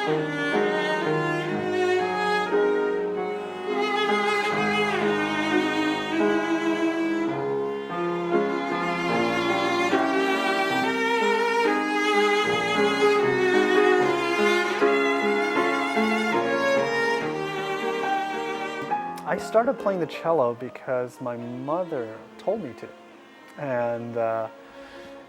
I started playing the cello because my mother told me to. And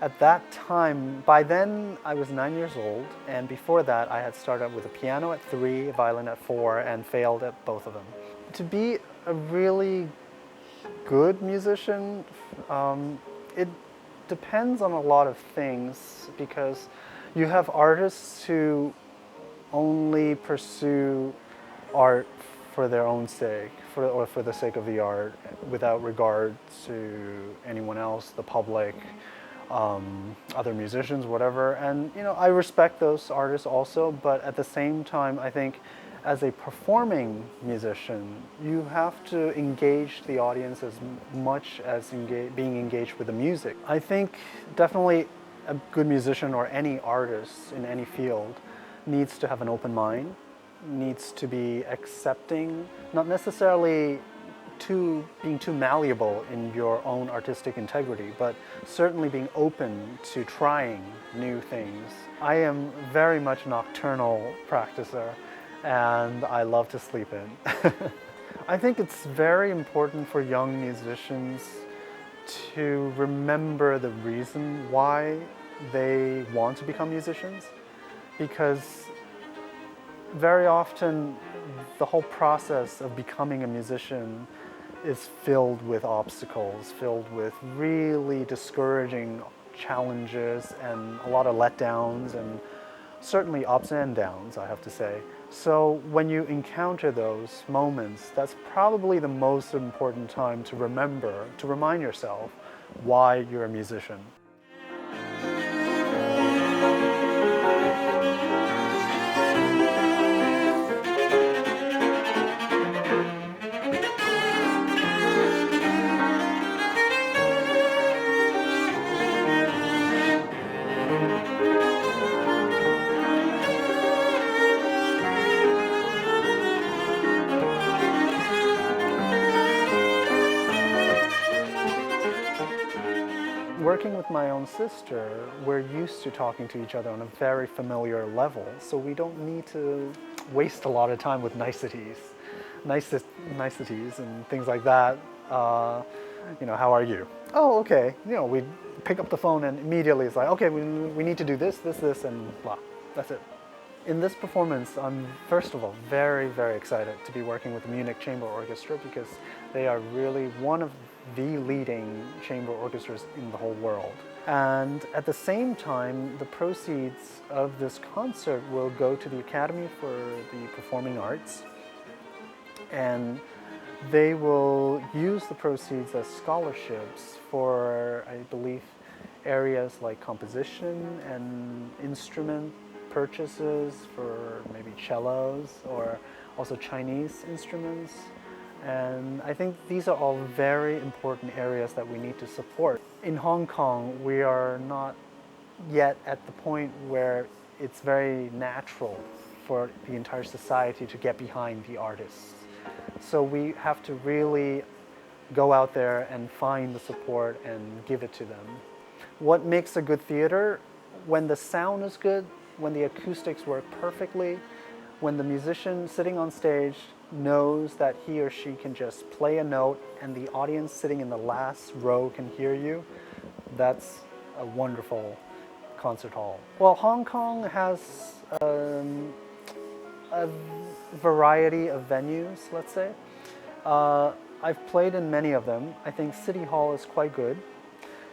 at that time, by then I was 9 years old, and before that I had started with a piano at 3, a violin at 4, and failed at both of them. To be a really good musician, it depends on a lot of things, because you have artists who only pursue art for their own sake, or for the sake of the art, without regard to anyone else, the public, other musicians, whatever. And I respect those artists also, but at the same time, I think as a performing musician, you have to engage the audience as much as being engaged with the music. I think definitely a good musician, or any artist in any field, needs to have an open mind, needs to be accepting, not necessarily being too malleable in your own artistic integrity, but certainly being open to trying new things. I am very much a nocturnal practicer, and I love to sleep in. I think it's very important for young musicians to remember the reason why they want to become musicians, because very often the whole process of becoming a musician is filled with obstacles, filled with really discouraging challenges and a lot of letdowns, and certainly ups and downs, I have to say. So when you encounter those moments, that's probably the most important time to remember, to remind yourself why you're a musician. Working with my own sister, we're used to talking to each other on a very familiar level, so we don't need to waste a lot of time with niceties and things like that. How are you? Oh, okay. We pick up the phone and immediately it's like, okay, we need to do this, and blah. That's it. In this performance, I'm first of all very, very excited to be working with the Munich Chamber Orchestra, because they are really one of the leading chamber orchestras in the whole world. And at the same time, the proceeds of this concert will go to the Academy for the Performing Arts, and they will use the proceeds as scholarships for, I believe, areas like composition and instrument purchases for maybe cellos, or also Chinese instruments. And I think these are all very important areas that we need to support. In Hong Kong, we are not yet at the point where it's very natural for the entire society to get behind the artists. So we have to really go out there and find the support and give it to them. What makes a good theater? When the sound is good, when the acoustics work perfectly, when the musician sitting on stage knows that he or she can just play a note and the audience sitting in the last row can hear you, that's a wonderful concert hall. Well, Hong Kong has a variety of venues, let's say. I've played in many of them. I think City Hall is quite good.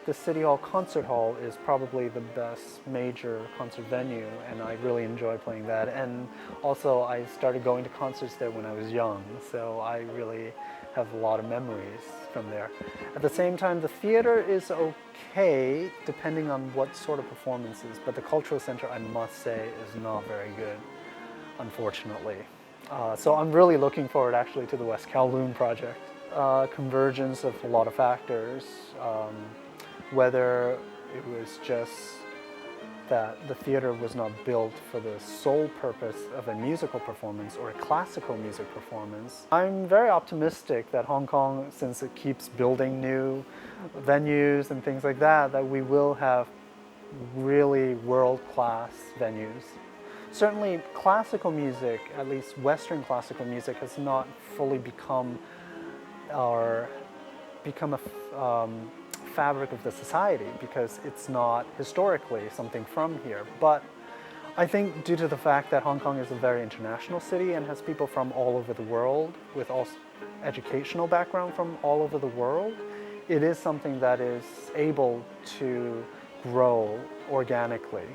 The City Hall Concert Hall is probably the best major concert venue, and I really enjoy playing that. And also, I started going to concerts there when I was young, so I really have a lot of memories from there. At the same time, the theater is okay, depending on what sort of performances, but the Cultural Center, I must say, is not very good, unfortunately. So I'm really looking forward, actually, to the West Kowloon project. Convergence of a lot of factors. Whether it was just that the theater was not built for the sole purpose of a musical performance or a classical music performance. I'm very optimistic that Hong Kong, since it keeps building new venues and things like that, that we will have really world-class venues. Certainly classical music, at least Western classical music, has not fully become a fabric of the society because it's not historically something from here. But I think due to the fact that Hong Kong is a very international city and has people from all over the world with also educational background from all over the world, it is something that is able to grow organically.